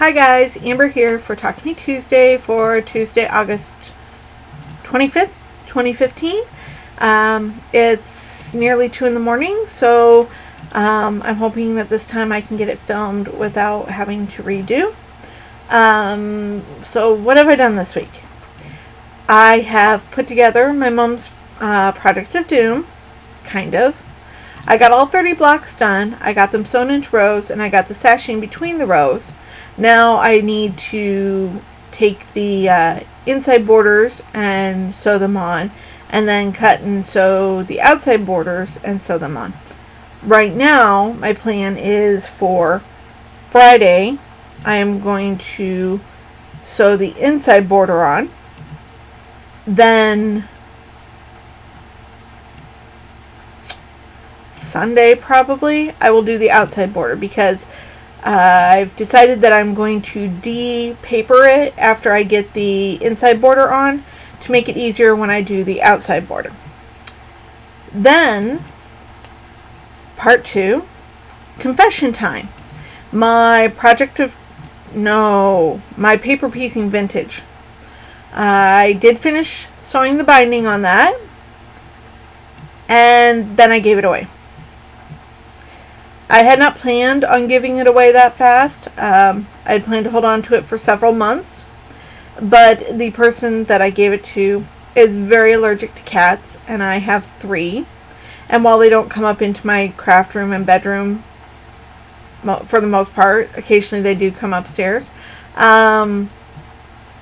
Hi guys, Amber here for Talk to Me Tuesday for Tuesday, August 25th, 2015. It's nearly 2 in the morning, so I'm hoping that this time I can get it filmed without having to redo. So what have I done this week? I have put together my mom's Project of Doom, kind of. I got all 30 blocks done, I got them sewn into rows, and I got the sashing between the rows. Now I need to take the inside borders and sew them on, and then cut and sew the outside borders and sew them on. Right now, my plan is for Friday, I am going to sew the inside border on. Then Sunday probably I will do the outside border, because I've decided that I'm going to de-paper it after I get the inside border on to make it easier when I do the outside border. Then part 2, confession time. My paper piecing vintage. I did finish sewing the binding on that, and then I gave it away. I had not planned on giving it away that fast. I had planned to hold on to it for several months, but the person that I gave it to is very allergic to cats, and I have 3. And while they don't come up into my craft room and bedroom for the most part, occasionally they do come upstairs. I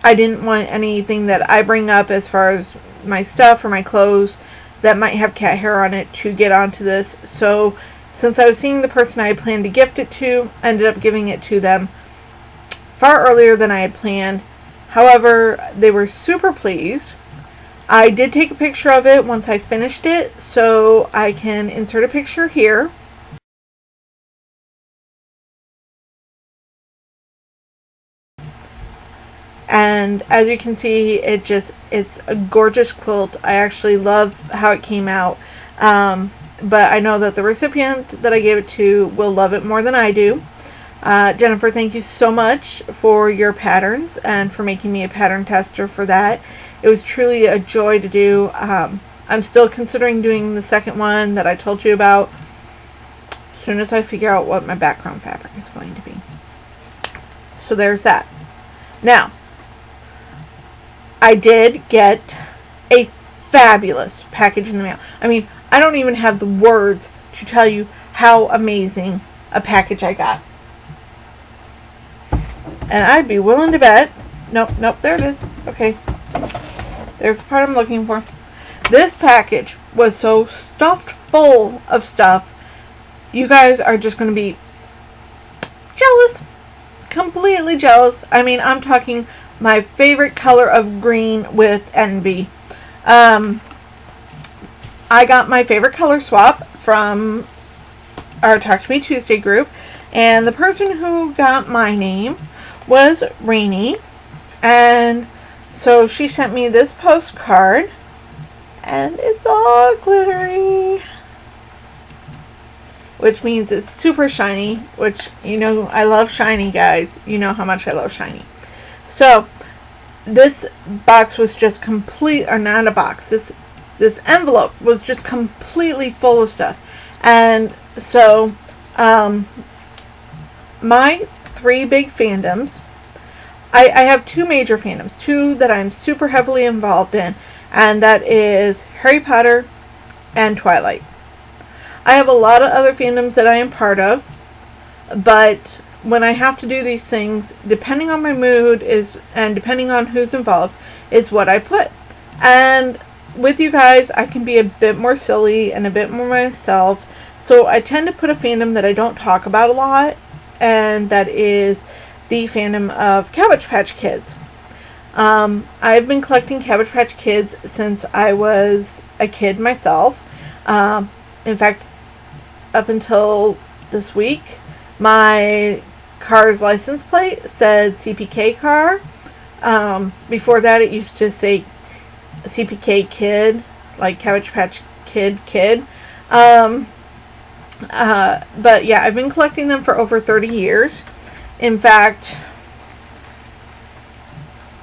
didn't want anything that I bring up as far as my stuff or my clothes that might have cat hair on it to get onto this. So since I was seeing the person I had planned to gift it to, I ended up giving it to them far earlier than I had planned. However, they were super pleased. I did take a picture of it once I finished it, so I can insert a picture here. And as you can see, it's a gorgeous quilt. I actually love how it came out. But I know that the recipient that I gave it to will love it more than I do. Jennifer, thank you so much for your patterns and for making me a pattern tester for that. It was truly a joy to do. I'm still considering doing the second one that I told you about as soon as I figure out what my background fabric is going to be. So there's that. Now, I did get a fabulous package in the mail. I mean, I don't even have the words to tell you how amazing a package I got. And I'd be willing to bet... Nope, there it is. Okay. There's the part I'm looking for. This package was so stuffed full of stuff. You guys are just going to be jealous. Completely jealous. I mean, I'm talking my favorite color of green with envy. I got my favorite color swap from our Talk to Me Tuesday group, and the person who got my name was Rainey, and so she sent me this postcard, and it's all glittery, which means it's super shiny, which, you know, I love shiny, guys. You know how much I love shiny. So this box was just complete, or not a box, this envelope was just completely full of stuff. And so my 3 big fandoms, I have 2 major fandoms, 2 that I'm super heavily involved in, and that is Harry Potter and Twilight. I have a lot of other fandoms that I am part of, but when I have to do these things, depending on my mood and depending on who's involved, is what I put. And with you guys, I can be a bit more silly and a bit more myself, so I tend to put a fandom that I don't talk about a lot, and that is the fandom of Cabbage Patch Kids. I've been collecting Cabbage Patch Kids since I was a kid myself. In fact, up until this week, my car's license plate said CPK car. Before that, it used to say CPK kid, like Cabbage Patch Kid. But yeah, I've been collecting them for over 30 years. In fact,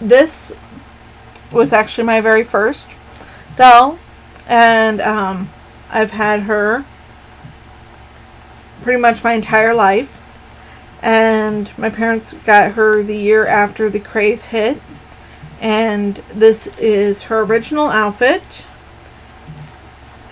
this was actually my very first doll, and I've had her pretty much my entire life. And my parents got her the year after the craze hit, and this is her original outfit.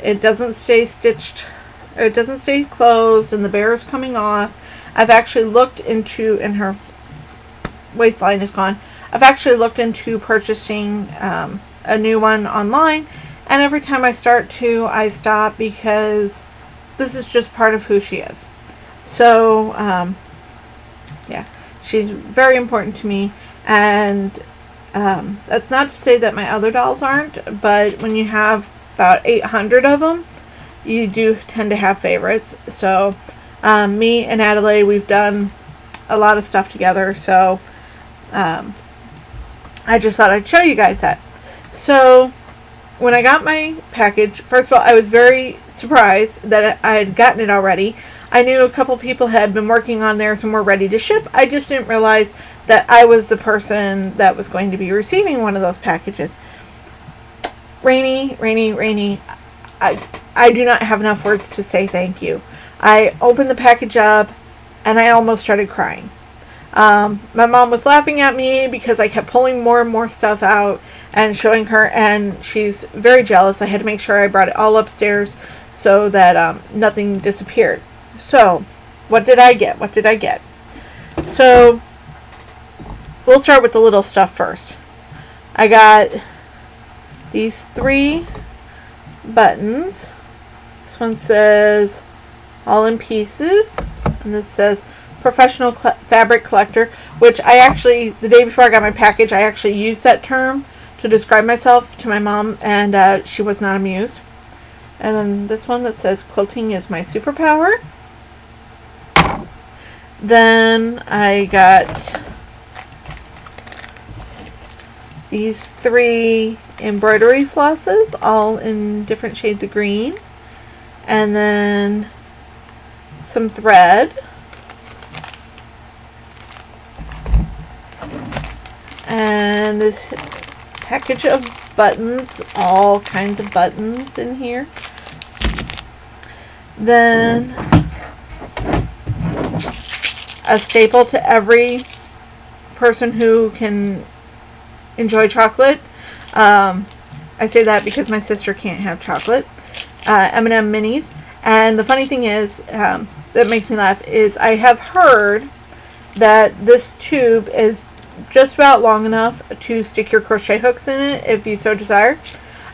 It doesn't stay stitched, it doesn't stay closed, and the bear is coming off. I've actually looked into, and her waistline is gone. I've actually looked into purchasing a new one online, and every time I start to, I stop, because this is just part of who she is. So, yeah, she's very important to me, and that's not to say that my other dolls aren't, but when you have about 800 of them, you do tend to have favorites. So, me and Adelaide, we've done a lot of stuff together, so I just thought I'd show you guys that. So, when I got my package, first of all, I was very surprised that I had gotten it already. I knew a couple people had been working on theirs and were ready to ship. I just didn't realize that I was the person that was going to be receiving one of those packages. Rainy, rainy, rainy. I do not have enough words to say thank you. I opened the package up and I almost started crying. My mom was laughing at me because I kept pulling more and more stuff out and showing her, and she's very jealous. I had to make sure I brought it all upstairs so that nothing disappeared. So, what did I get? What did I get? So, we'll start with the little stuff first. I got these 3 buttons. This one says all in pieces, and this says professional fabric collector, which I actually, the day before I got my package, I actually used that term to describe myself to my mom, and she was not amused. And then this one that says quilting is my superpower. Then I got these 3 embroidery flosses, all in different shades of green. And then some thread. And this package of buttons, all kinds of buttons in here. Then a staple to every person who can enjoy chocolate. I say that because my sister can't have chocolate. M&M minis. And the funny thing is, that makes me laugh, is I have heard that this tube is just about long enough to stick your crochet hooks in it if you so desire.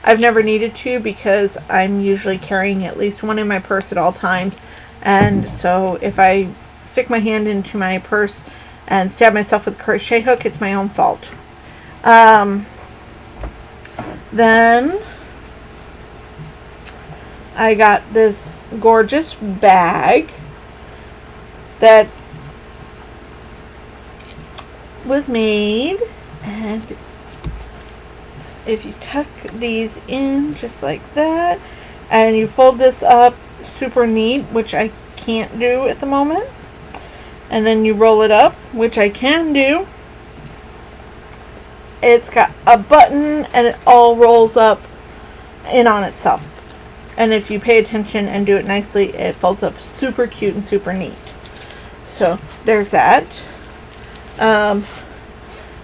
I've never needed to because I'm usually carrying at least one in my purse at all times, and so if I stick my hand into my purse and stab myself with a crochet hook, it's my own fault. Then I got this gorgeous bag that was made, and if you tuck these in just like that and you fold this up super neat, which I can't do at the moment, and then you roll it up, which I can do, it's got a button and it all rolls up in on itself, and if you pay attention and do it nicely, it folds up super cute and super neat. So there's that.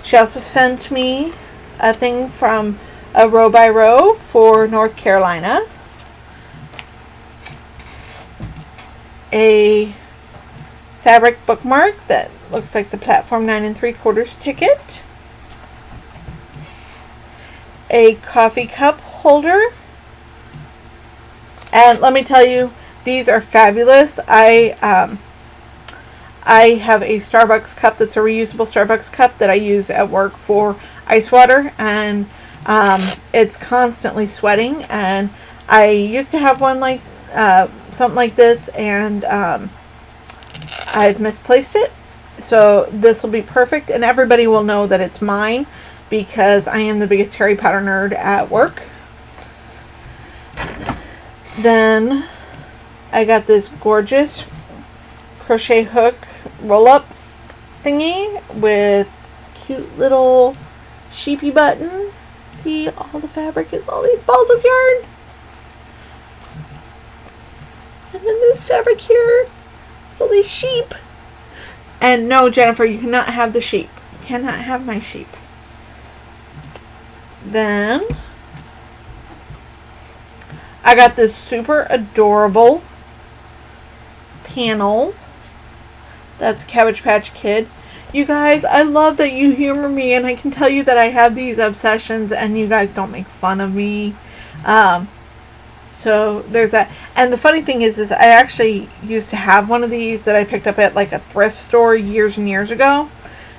She also sent me a thing from a Row by Row for North Carolina. A fabric bookmark that looks like the platform 9 3/4 ticket. A coffee cup holder. And let me tell you, these are fabulous. I have a Starbucks cup that's a reusable Starbucks cup that I use at work for ice water, and it's constantly sweating, and I used to have one like something like this, and I've misplaced it, so this will be perfect, and everybody will know that it's mine because I am the biggest Harry Potter nerd at work. Then I got this gorgeous crochet hook roll-up thingy with cute little sheepy button. See, all the fabric is all these balls of yarn. And then this fabric here is all these sheep. And no, Jennifer, you cannot have the sheep. You cannot have my sheep. Then I got this super adorable panel. That's Cabbage Patch Kid. You guys, I love that you humor me, and I can tell you that I have these obsessions and you guys don't make fun of me. So there's that. And the funny thing is I actually used to have one of these that I picked up at like a thrift store years and years ago.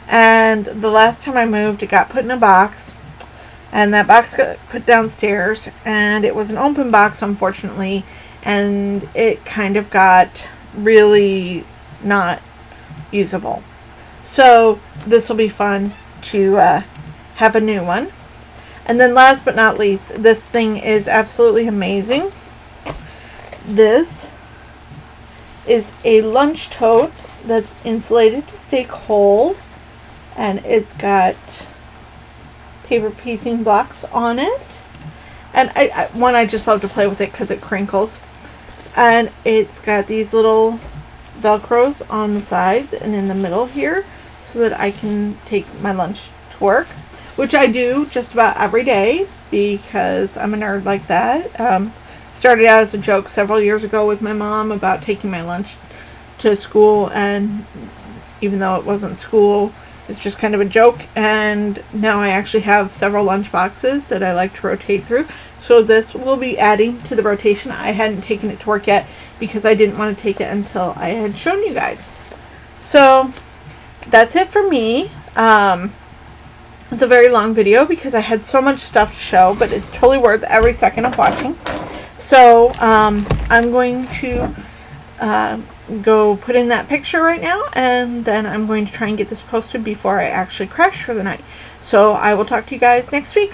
And the last time I moved, it got put in a box. And that box got put downstairs. And it was an open box, unfortunately. And it kind of got really not usable. So this will be fun to have a new one. And then last but not least, this thing is absolutely amazing. This is a lunch tote that's insulated to stay cold. And it's got paper piecing blocks on it. And I just love to play with it because it crinkles. And it's got these little Velcros on the sides and in the middle here so that I can take my lunch to work. Which I do just about every day because I'm a nerd like that. Started out as a joke several years ago with my mom about taking my lunch to school, and even though it wasn't school, it's just kind of a joke. And now I actually have several lunch boxes that I like to rotate through. So this will be adding to the rotation. I hadn't taken it to work yet because I didn't want to take it until I had shown you guys. So that's it for me. It's a very long video because I had so much stuff to show, but it's totally worth every second of watching. So I'm going to go put in that picture right now, and then I'm going to try and get this posted before I actually crash for the night. So I will talk to you guys next week.